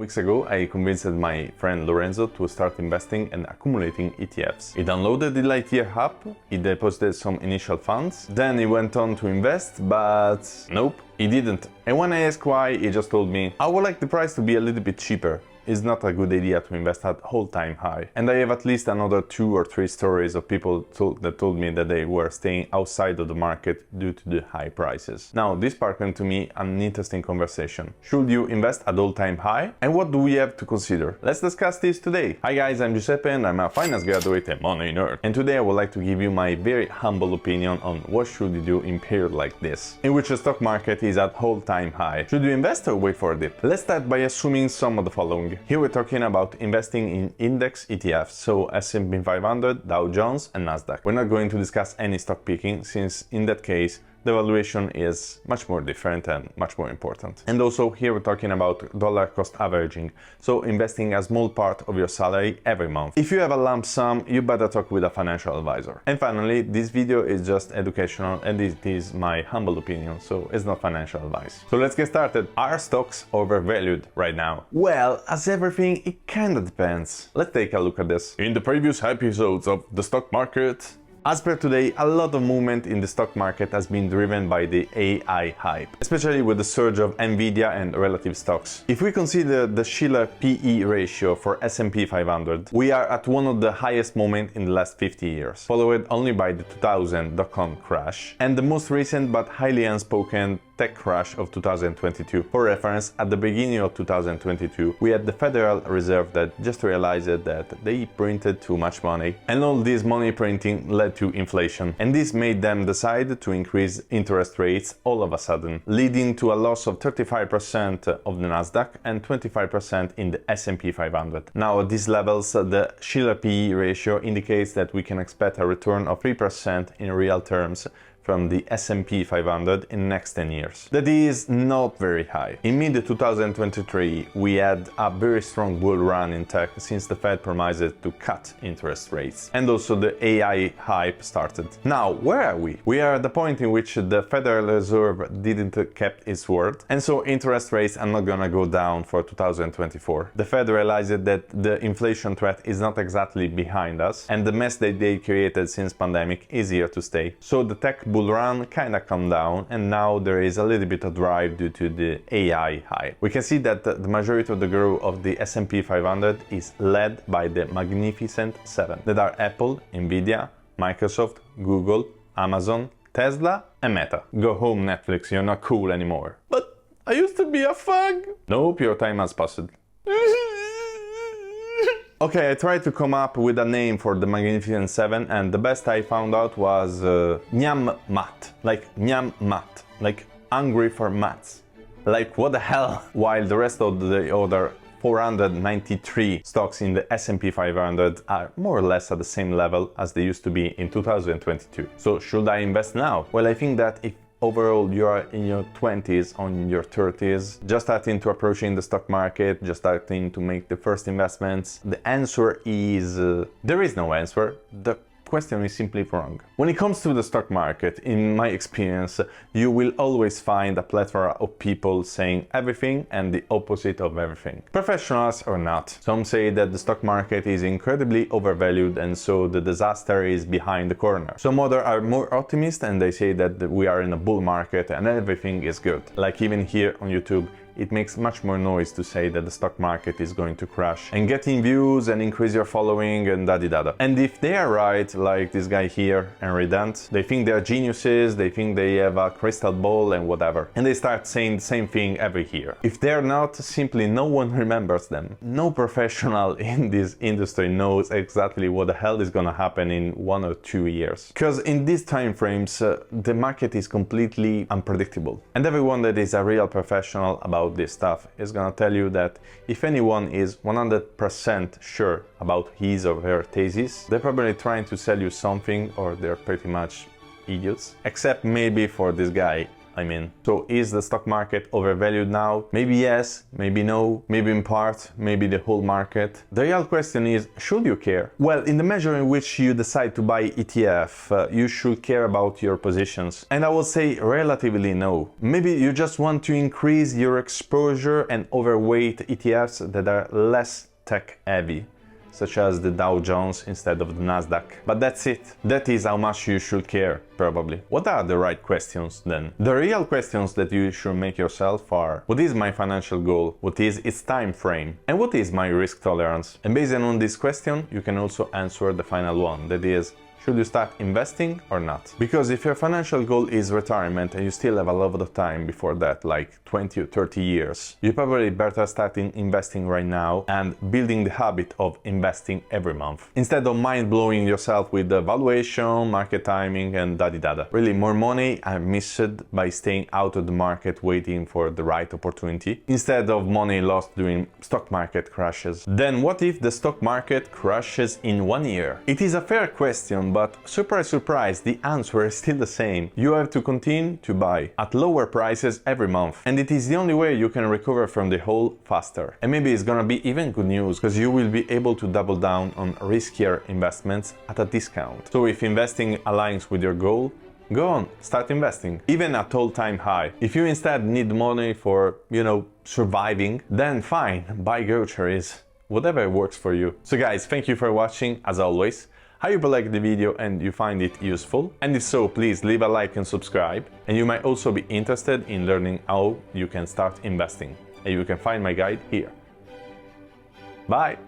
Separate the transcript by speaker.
Speaker 1: weeks ago, I convinced my friend Lorenzo to start investing and accumulating ETFs. He downloaded the LIGHTYEAR app, he deposited some initial funds, then he went on to invest, but nope, he didn't. And when I asked why, he just told me, I would like the price to be a little bit cheaper. It's not a good idea to invest at all-time high. And I have at least another 2 or 3 stories of people that told me that they were staying outside of the market due to the high prices. Now, this sparked to me an interesting conversation. Should you invest at all-time high? And what do we have to consider? Let's discuss this today. Hi guys, I'm Giuseppe and I'm a finance graduate and money nerd. And today I would like to give you my very humble opinion on what should you do in period like this, in which the stock market is at all-time high. Should you invest or wait for a dip? Let's start by assuming some of the following. Here we're talking about investing in index ETFs, so S&P 500, Dow Jones and Nasdaq. We're not going to discuss any stock picking, since in that case the valuation is much more different and much more important. And also here we're talking about dollar cost averaging, so investing a small part of your salary every month. If you have a lump sum, you better talk with a financial advisor. And finally, this video is just educational and it is my humble opinion, so it's not financial advice. So let's get started. Are stocks overvalued right now? Well, as everything, it kinda depends. Let's take a look at this. In the previous episodes of the stock market, as per today, a lot of movement in the stock market has been driven by the AI hype, especially with the surge of Nvidia and relative stocks. If we consider the Shiller PE ratio for S&P 500, we are at one of the highest moments in the last 50 years, followed only by the 2000 dot-com crash and the most recent but highly unspoken tech crash of 2022. For reference, at the beginning of 2022, we had the Federal Reserve that just realized that they printed too much money, and all this money printing led to inflation, and this made them decide to increase interest rates all of a sudden, leading to a loss of 35% of the Nasdaq and 25% in the S&P 500. Now at these levels, the Shiller PE ratio indicates that we can expect a return of 3% in real terms from the S&P 500 in the next 10 years. That is not very high. In mid-2023, we had a very strong bull run in tech since the Fed promised to cut interest rates. And also the AI hype started. Now, where are we? We are at the point in which the Federal Reserve didn't keep its word, and so interest rates are not gonna go down for 2024. The Fed realized that the inflation threat is not exactly behind us, and the mess that they created since pandemic is here to stay. So the tech bull run kinda calmed down, and now there is a little bit of drive due to the AI hype. We can see that the majority of the growth of the S&P 500 is led by the Magnificent Seven, that are Apple, Nvidia, Microsoft, Google, Amazon, Tesla and Meta. Go home Netflix, you're not cool anymore. But I used to be a fag. Nope, your time has passed. Okay, I tried to come up with a name for the Magnificent Seven, and the best I found out was Nyam Mat. Like Nyam Mat. Like hungry for mats. Like what the hell? While the rest of the other 493 stocks in the S&P 500 are more or less at the same level as they used to be in 2022. So should I invest now? Well, I think that if overall you are in your 20s or in your 30s, just starting to approaching the stock market, just starting to make the first investments, the answer is there is no answer. The question is simply wrong. When it comes to the stock market, in my experience, you will always find a plethora of people saying everything and the opposite of everything, professionals or not. Some say that the stock market is incredibly overvalued and so the disaster is behind the corner. Some others are more optimistic and they say that we are in a bull market and everything is good. Like even here on YouTube, it makes much more noise to say that the stock market is going to crash and getting views and increase your following and da-di-da-da. And if they are right, like this guy here and Redent, they think they are geniuses, they think they have a crystal ball and whatever. And they start saying the same thing every year. If they're not, simply no one remembers them. No professional in this industry knows exactly what the hell is gonna happen in 1 or 2 years. Because in these time frames, the market is completely unpredictable. And everyone that is a real professional about this stuff is gonna tell you that if anyone is 100% sure about his or her thesis, they're probably trying to sell you something or they're pretty much idiots. Except maybe for this guy, I mean. So is the stock market overvalued now? Maybe yes, maybe no, maybe in part, maybe the whole market. The real question is, should you care? Well, in the measure in which you decide to buy ETF, you should care about your positions. And I would say relatively no. Maybe you just want to increase your exposure and overweight ETFs that are less tech heavy, such as the Dow Jones instead of the Nasdaq. But that's it. That is how much you should care, probably. What are the right questions then? The real questions that you should make yourself are: what is my financial goal? What is its time frame? And what is my risk tolerance? And based on this question, you can also answer the final one, that is, should you start investing or not? Because if your financial goal is retirement and you still have a lot of time before that, like 20 or 30 years, you probably better start investing right now and building the habit of investing every month. Instead of mind-blowing yourself with the valuation, market timing and da-di-da-da. Really, more money are missed by staying out of the market waiting for the right opportunity, instead of money lost during stock market crashes. Then what if the stock market crashes in 1 year? It is a fair question, but surprise, surprise, the answer is still the same. You have to continue to buy at lower prices every month. And it is the only way you can recover from the hole faster. And maybe it's gonna be even good news, because you will be able to double down on riskier investments at a discount. So if investing aligns with your goal, go on, start investing, even at all-time high. If you instead need money for, surviving, then fine, buy groceries, whatever works for you. So guys, thank you for watching, as always. I hope you liked the video and you find it useful, and if so, please leave a like and subscribe, and you might also be interested in learning how you can start investing, and you can find my guide here. Bye!